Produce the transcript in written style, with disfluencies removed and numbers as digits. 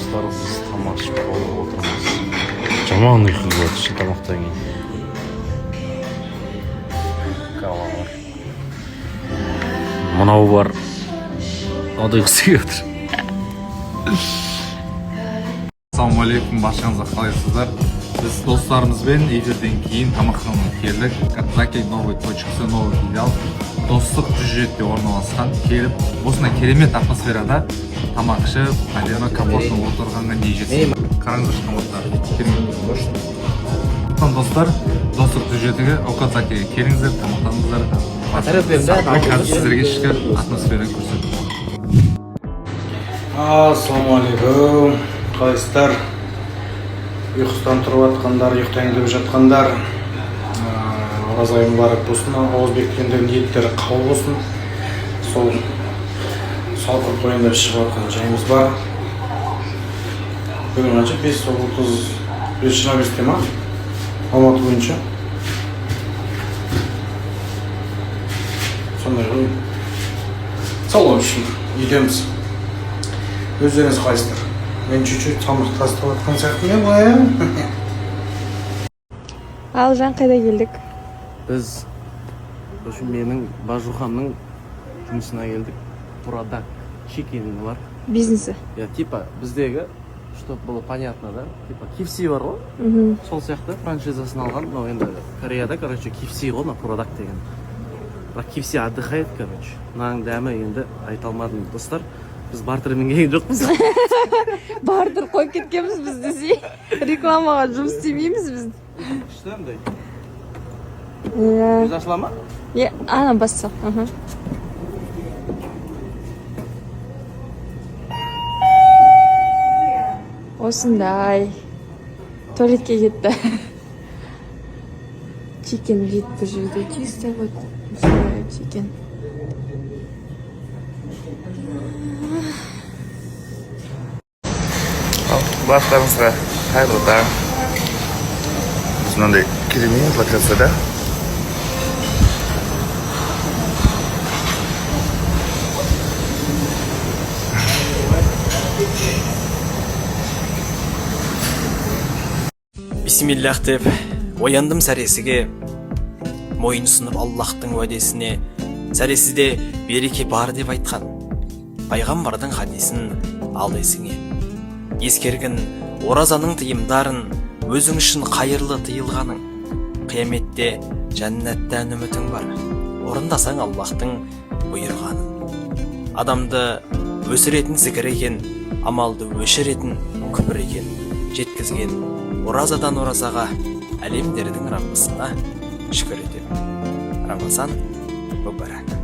достар, біз тамақ ішіп болып отырмыз. Жаман ұйқы келеді шын тамақтан кейін. Кава бар. Мынау бар. Ода ұйқысы келіп отыр. Ассалаумағалейкум, баршаңызға қалайсыздар? Біз достарымызбен эфирден кейін тамақтануға келдік. Заки новый точкасы, новый филиал. Достық 107-де орналасқан. Келіп, осындай керемет атмосферада тамақ ішіп, әдемі комфортно отырғанға не жетсін. Қараңыздар шыққандар. Достар, достық 107-ге Окадзакиге келіңіздер, тамақтаныңыздар. Қазір сіздерге ішкі атмосфера көрсетіп. Ассалаумағалейкум, қалайсыздар? Ұйқыстан тұрып жатқандар, ұйықтайын деп жатқандар, ораза айы мүбәрәк болсын, ауыз бекіткендердің ниеттері қабыл болсын. Сол салқын қойында шығып жатқан жайымыз бар. Бүгін қанша? 5:25-те ма? Алматы бойынша. Сондай ғой. Сау үшін үйдеміз. Өздеріңіз қалайсыздар? Мен чуть-чуть салмақ тастап жатқан сияқтымын ғой. Алжан қайда келдік? Біз менің бажухамның жұмысына келдік. Продакт чекинг бар. Бизнесі. Типа біздегі, чтобы было понятно, да? Типа KFC бар ғой. Сол сияқты франшизасын алған. Но енді Кореяда, короче, KFC ғой, но продакт деген. Бірақ KFC отдыхает, короче. Мынаның дәмі енді айта алмадым, достар. Біз бартермен келген жоқпыз. Бартер қойып кеткенбіз біз десе. Рекламаға жұмыс істемейміз біз. Күшті андай. Біз ашыла ма? Ана басса. Осындай. Туалетке кетті. Чикен дейді бұл жерде. Чисто вот. Осындай чикен. Барлықтарыңызға қайырлы таң. Біз мынандай керемет локацияда. Бисмиллах деп ояндым сәресіге, мойын ұсынып Аллахтың уәдесіне. Сәресіде береке бар деп айтқан, пайғамбардың хадисін ал есіңе. Ескергін оразаның тыйымдарын, өзің үшін қайырлы тыйылғаның. Қияметте жәннаттан үмітің бар, орындасаң Аллахтың бұйырғанын. Адамды өсіретін зікір екен, амалды өшіретін күбір екен. Жеткізген оразадан оразаға, әлемдердің Раббысына шүкір етеді. Рамазан мүбәрәк.